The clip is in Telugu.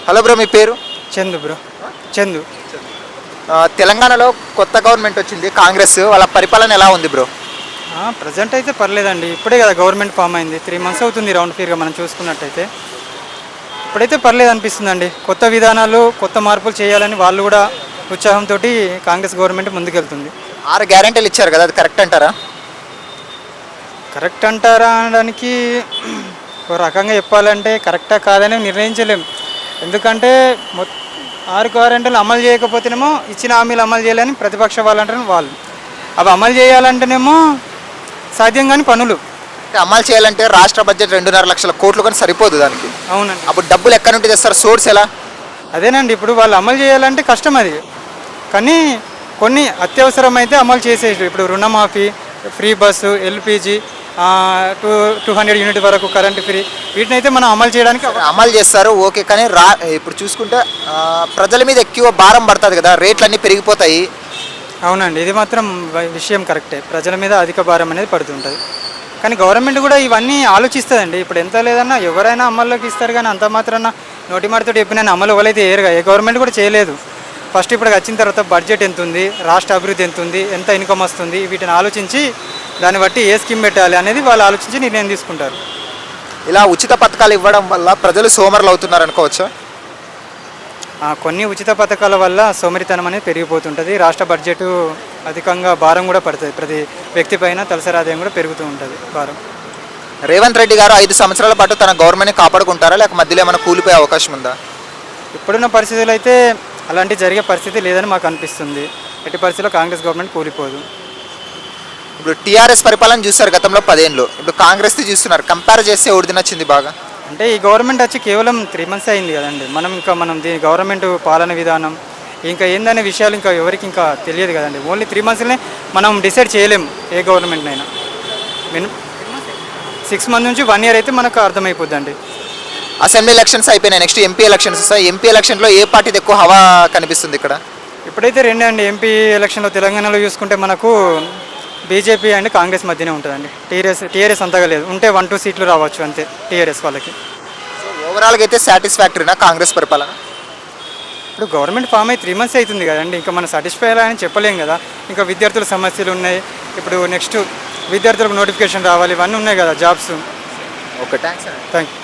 హలో బ్రో, మీ పేరు? చందు బ్రో. చందు. తెలంగాణలో కొత్త గవర్నమెంట్ వచ్చింది, కాంగ్రెస్. వాళ్ళ పరిపాలన ఎలా ఉంది బ్రో? ప్రజెంట్ అయితే పర్లేదండి. ఇప్పుడే కదా గవర్నమెంట్ ఫామ్ అయింది, 3 months అవుతుంది రౌండ్ ఫిగర్గా మనం చూసుకున్నట్టయితే. ఇప్పుడైతే పర్లేదు అనిపిస్తుందండి. కొత్త విధానాలు, కొత్త మార్పులు చేయాలని వాళ్ళు కూడా ఉత్సాహంతో కాంగ్రెస్ గవర్నమెంట్ ముందుకెళ్తుంది. 6 గ్యారెంటీలు ఇచ్చారు కదా, అది కరెక్ట్ అంటారా? కరెక్ట్ అంటారా అనడానికి ఒక రకంగా చెప్పాలంటే కరెక్టా కాదని నిర్ణయించలేం. ఎందుకంటే 6 గ్యారెంటీలు అమలు చేయకపోతేనేమో ఇచ్చిన హామీలు అమలు చేయాలని ప్రతిపక్ష వాళ్ళు అంటారు. వాళ్ళు అవి అమలు చేయాలంటేనేమో సాధ్యం కాని పనులు. అమలు చేయాలంటే రాష్ట్ర బడ్జెట్ 2.5 లక్షల కోట్లు కానీ సరిపోదు దానికి. అవునండి. అప్పుడు డబ్బులు ఎక్కడి నుండి తెస్తారు? సోర్స్ ఎలా? అదేనండి, ఇప్పుడు వాళ్ళు అమలు చేయాలంటే కష్టం అది. కానీ కొన్ని అత్యవసరమైతే అమలు చేసేది. ఇప్పుడు రుణమాఫీ, ఫ్రీ బస్సు, ఎల్పిజి, 200 యూనిట్ వరకు కరెంట్ ఫ్రీ, వీటిని అయితే మనం అమలు చేయడానికి అమలు చేస్తారు ఓకే, కానీ ఇప్పుడు చూసుకుంటే ప్రజల మీద ఎక్కువ భారం పడుతుంది కదా, రేట్లు అన్నీ పెరిగిపోతాయి. అవునండి, ఇది మాత్రం విషయం కరెక్టే. ప్రజల మీద అధిక భారం అనేది పడుతుంటుంది. కానీ గవర్నమెంట్ కూడా ఇవన్నీ ఆలోచిస్తుందండి. ఇప్పుడు ఎంత లేదన్నా ఎవరైనా అమల్లోకి ఇస్తారు, కానీ అంత మాత్రాన నోటి మాటతో చెప్పిన అమలు ఎవరైతే ఏరుగా ఏ గవర్నమెంట్ కూడా చేయలేదు. ఫస్ట్ ఇప్పుడు వచ్చిన తర్వాత బడ్జెట్ ఎంత ఉంది, రాష్ట్ర అభివృద్ధి ఎంత ఉంది, ఎంత ఇన్కమ్ వస్తుంది, వీటిని ఆలోచించి దాన్ని బట్టి ఏ స్కీమ్ పెట్టాలి అనేది వాళ్ళు ఆలోచించి నిర్ణయం తీసుకుంటారు. ఇలా ఉచిత పథకాలు ఇవ్వడం వల్ల ప్రజలు సోమరులు అవుతున్నారు అనుకోవచ్చా? కొన్ని ఉచిత పథకాల వల్ల సోమరితనం అనేది పెరిగిపోతుంటుంది. రాష్ట్ర బడ్జెట్ అధికంగా భారం కూడా పడుతుంది. ప్రతి వ్యక్తి పైన తలసరి ఆదాయం కూడా పెరుగుతూ ఉంటుంది భారం. రేవంత్ రెడ్డి గారు 5 సంవత్సరాల పాటు తన గవర్నమెంట్ని కాపాడుకుంటారా, లేక మధ్యలో ఏమైనా కూలిపోయే అవకాశం ఉందా? ఇప్పుడున్న పరిస్థితులు అయితే అలాంటి జరిగే పరిస్థితి లేదని మాకు అనిపిస్తుంది. ఎట్టి పరిస్థితుల్లో కాంగ్రెస్ గవర్నమెంట్ కూలిపోదు. ఇప్పుడు టీఆర్ఎస్ పరిపాలన చూస్తారు గతంలో 10 ఏళ్ళు, ఇప్పుడు కాంగ్రెస్ది చూస్తున్నారు. కంపేర్ చేస్తే ఎవరిది నచ్చింది బాగా? అంటే ఈ గవర్నమెంట్ వచ్చి కేవలం 3 months అయింది కదండి. మనం దీని గవర్నమెంట్ పాలన విధానం ఇంకా ఏందనే విషయాలు ఇంకా ఎవరికి ఇంకా తెలియదు కదండి. ఓన్లీ 3 monthsనే మనం డిసైడ్ చేయలేం ఏ గవర్నమెంట్నైనా. 6 months నుంచి 1 year అయితే మనకు అర్థమైపోద్దండి. అసెంబ్లీ ఎలక్షన్స్ అయిపోయినాయి, నెక్స్ట్ ఎంపీ ఎలక్షన్స్ వస్తాయి. ఎంపీ ఎలక్షన్లో ఏ పార్టీది ఎక్కువ హవా కనిపిస్తుంది ఇక్కడ? ఇప్పుడైతే రెండే అండి. ఎంపీ ఎలక్షన్లో తెలంగాణలో చూసుకుంటే మనకు బీజేపీ అండ్ కాంగ్రెస్ మధ్యనే ఉంటుందండి. టీఆర్ఎస్ అంతగా లేదు, ఉంటే 1-2 సీట్లు రావచ్చు అంతే టీఆర్ఎస్ వాళ్ళకి. ఓవరాల్గా అయితే సాటిస్ఫాక్టరీనా కాంగ్రెస్ పరిపాలన? ఇప్పుడు గవర్నమెంట్ ఫామ్ అయ్యి 3 months అవుతుంది కదండి. ఇంకా మనం సాటిస్ఫై అయ్యాలని చెప్పలేం కదా. ఇంకా విద్యార్థుల సమస్యలు ఉన్నాయి. ఇప్పుడు నెక్స్ట్ విద్యార్థులకు నోటిఫికేషన్ రావాలి, ఇవన్నీ ఉన్నాయి కదా, jobs. Okay, thanks. Thank you.